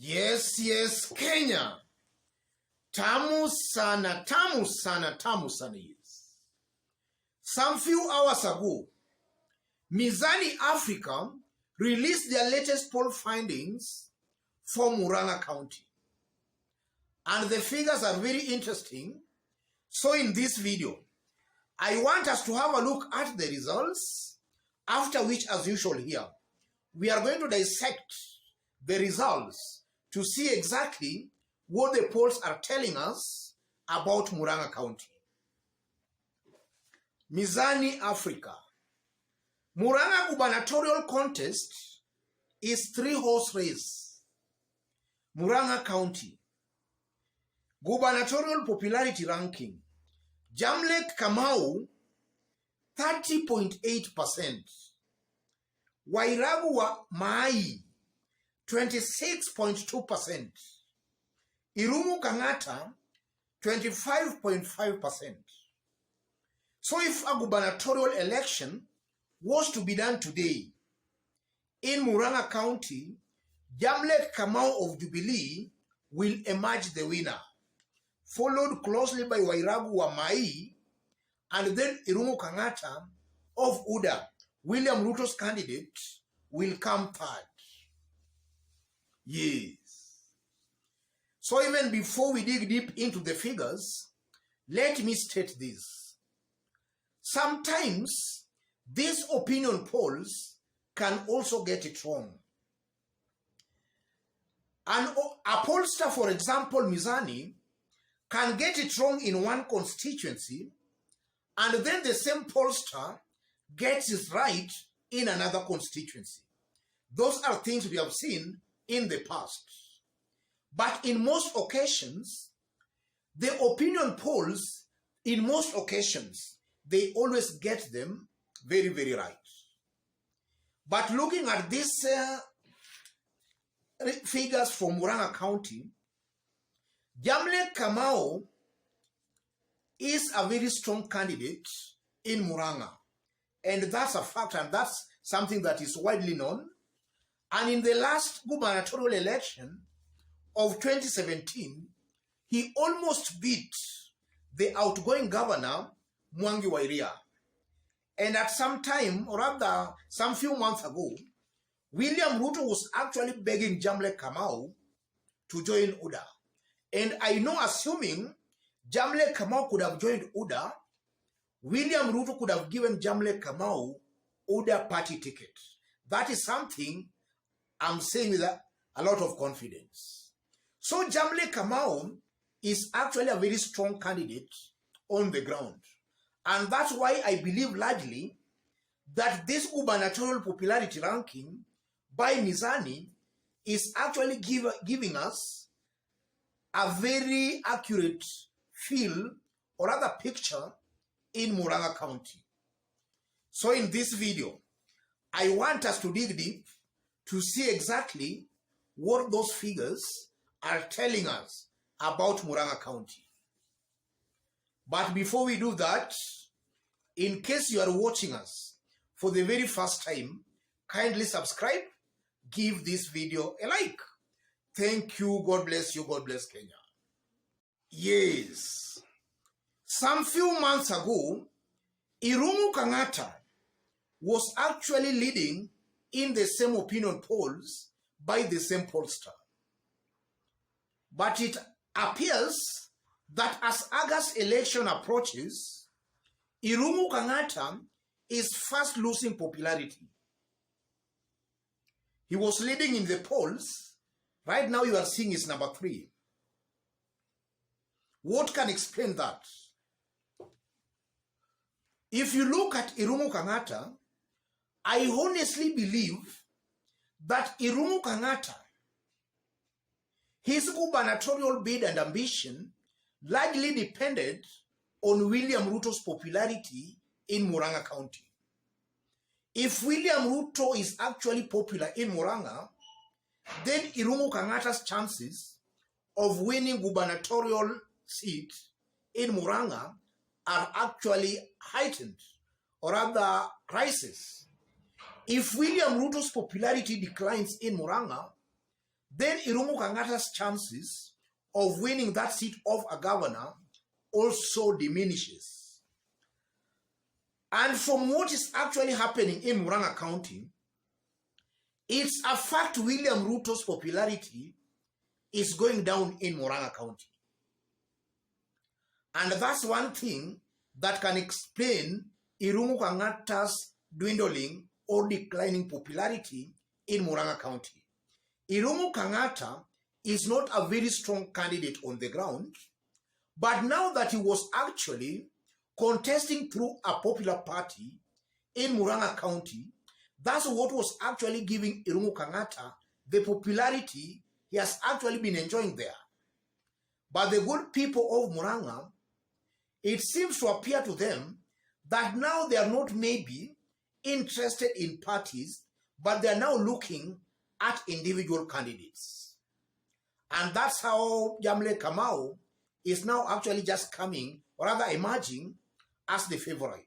Yes, Kenya. Tamu sana, yes. Some few hours ago, Mizani Africa released their latest poll findings for Murang'a County. And the figures are very interesting. So in this video, I want us to have a look at the results, after which, as usual here, we are going to dissect the results to see exactly what the polls are telling us about Murang'a County. Mizani Africa. Murang'a gubernatorial contest is 3-horse race. Murang'a County. Gubernatorial popularity ranking. Jamlek Kamau, 30.8%. Wairagu wa Mai, 26.2%. Irungu Kangata, 25.5%. So if a gubernatorial election was to be done today in Murang'a County, Jamlek Kamau of Jubilee will emerge the winner, followed closely by Wairagu wa Mai, and then Irungu Kangata of UDA, William Ruto's candidate, will come third. Yes. So even before we dig deep into the figures, let me state this. Sometimes these opinion polls can also get it wrong. A pollster, for example, Mizani, can get it wrong in one constituency, and then the same pollster gets it right in another constituency. Those are things we have seen in the past. But in most occasions, the opinion polls, in most occasions, they always get them very, very right. But looking at these figures from Murang'a County, Jamlek Kamau is a very strong candidate in Murang'a. And that's a fact, and that's something that is widely known. And in the last gubernatorial election of 2017, he almost beat the outgoing governor, Mwangi wa Iria. And at some time, or rather some few months ago, William Ruto was actually begging Jamlek Kamau to join UDA. And I know, assuming Jamlek Kamau could have joined UDA, William Ruto could have given Jamlek Kamau UDA party ticket. That is something I'm saying with a lot of confidence. So Jamlek Kamau is actually a very strong candidate on the ground. And that's why I believe largely that this gubernatorial popularity ranking by Mizani is actually giving us a very accurate feel or rather picture in Murang'a County. So in this video, I want us to dig deep to see exactly what those figures are telling us about Murang'a County. But before we do that, in case you are watching us for the very first time, kindly subscribe, give this video a like. Thank you. God bless you. God bless Kenya. Yes. Some few months ago, Irungu Kangata was actually leading in the same opinion polls by the same pollster. But it appears that as August election approaches, Irungu Kangata is fast losing popularity. He was leading in the polls. Right now you are seeing is number 3. What can explain that? If you look at Irungu Kangata, I honestly believe that Irungu Kangata, his gubernatorial bid and ambition largely depended on William Ruto's popularity in Murang'a County. If William Ruto is actually popular in Murang'a, then Irungu Kangata's chances of winning gubernatorial seat in Murang'a are actually heightened, or rather rises. If William Ruto's popularity declines in Murang'a, then Irungu Kangata's chances of winning that seat of a governor also diminishes. And from what is actually happening in Murang'a County, it's a fact William Ruto's popularity is going down in Murang'a County. And that's one thing that can explain Irungu Kangata's dwindling or declining popularity in Murang'a County. Irungu Kangata is not a very strong candidate on the ground, but now that he was actually contesting through a popular party in Murang'a County, that's what was actually giving Irungu Kangata the popularity he has actually been enjoying there. But the good people of Murang'a, it seems to appear to them that now they are not maybe interested in parties, but they are now looking at individual candidates. And that's how Jamle Kamau is now actually just coming, or rather emerging, as the favorite.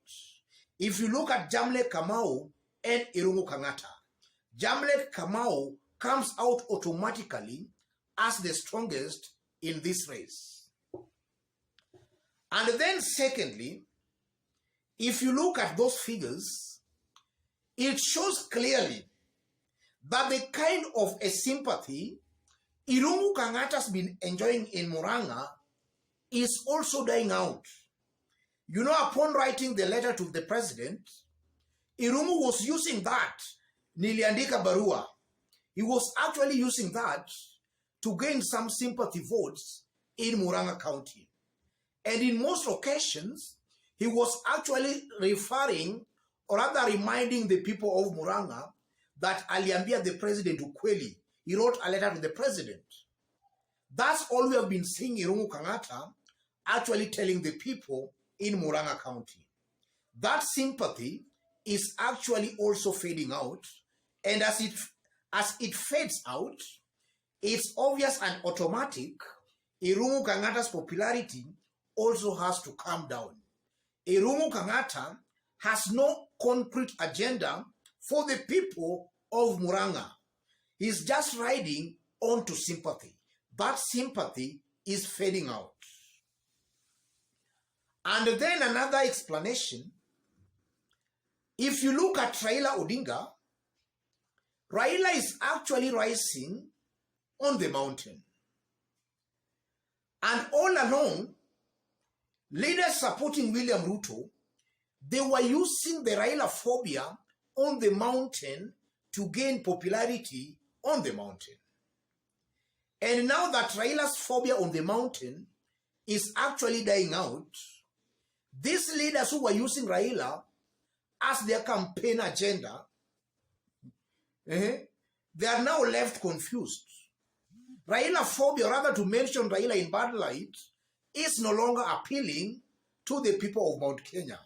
If you look at Jamle Kamau and Irungu Kangata, Jamle Kamau comes out automatically as the strongest in this race. And then secondly, if you look at those figures, it shows clearly that the kind of a sympathy Irungu Kangata has been enjoying in Murang'a is also dying out. You know, upon writing the letter to the president, Irungu was using that, niliandika barua. He was actually using that to gain some sympathy votes in Murang'a County. And in most occasions, he was actually referring, or rather reminding the people of Murang'a that aliambia the president ukweli. He wrote a letter to the president. That's all we have been seeing Irungu Kangata actually telling the people in Murang'a County. That sympathy is actually also fading out, and as it fades out, it's obvious and automatic Irungu Kangata's popularity also has to come down. Irungu Kangata has no concrete agenda for the people of Murang'a. He's just riding onto sympathy. That sympathy is fading out. And then another explanation, if you look at Raila Odinga, Raila is actually rising on the mountain. And all along, leaders supporting William Ruto, they were using the rhinophobia on the mountain to gain popularity on the mountain. And now that Raila's phobia on the mountain is actually dying out, these leaders who were using Raila as their campaign agenda, they are now left confused. Raila phobia, rather to mention Raila in bad light, is no longer appealing to the people of Mount Kenya.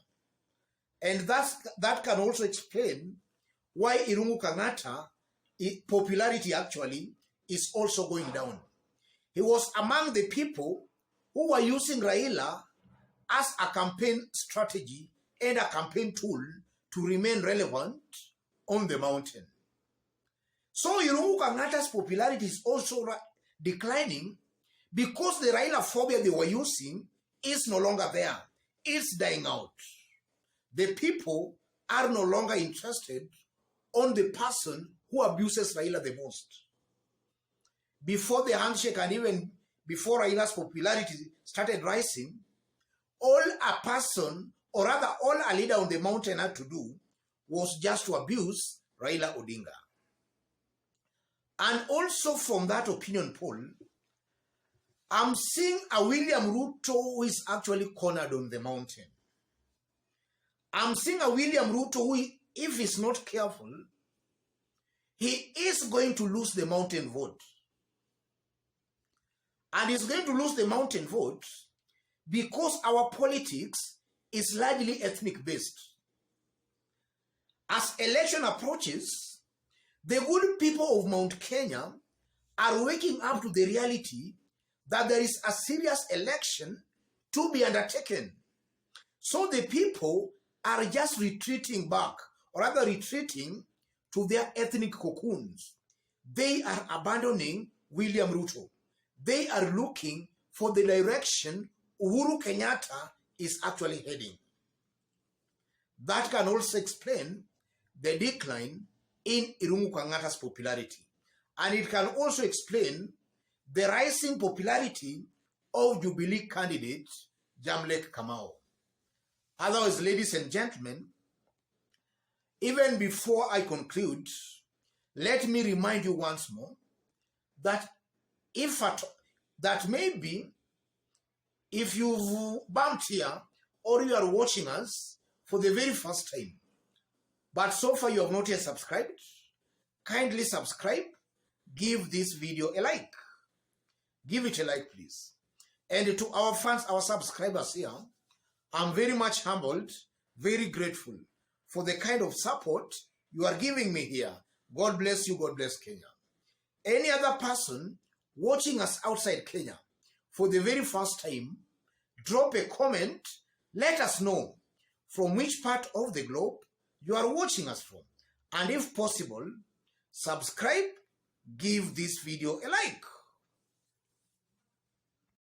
And that can also explain why Irungu Kangata popularity actually is also going down. He was among the people who were using Raila as a campaign strategy and a campaign tool to remain relevant on the mountain. So Irungu Kangata's popularity is also declining because the Raila phobia they were using is no longer there. It's dying out. The people are no longer interested on the person who abuses Raila the most. Before the handshake and even before Raila's popularity started rising, all a person, or rather all a leader on the mountain had to do was just to abuse Raila Odinga. And also from that opinion poll, I'm seeing a William Ruto who is actually cornered on the mountain. I'm seeing a William Ruto who, if he's not careful, he is going to lose the mountain vote. And he's going to lose the mountain vote because our politics is largely ethnic based. As election approaches, the good people of Mount Kenya are waking up to the reality that there is a serious election to be undertaken. So the people are just retreating back, or rather retreating to their ethnic cocoons. they are abandoning William Ruto. They are looking for the direction Uhuru Kenyatta is actually heading. That can also explain the decline in Irungu Kangata's popularity. And it can also explain the rising popularity of Jubilee candidate Jamlek Kamau. Otherwise, ladies and gentlemen, even before I conclude, let me remind you once more that maybe if you've bumped here or you are watching us for the very first time, but so far you have not yet subscribed, kindly subscribe, give this video a like. Give it a like, please. And to our fans, our subscribers here, I'm very much humbled, very grateful for the kind of support you are giving me here. God bless you, God bless Kenya. Any other person watching us outside Kenya for the very first time, drop a comment, let us know from which part of the globe you are watching us from. And if possible, subscribe, give this video a like.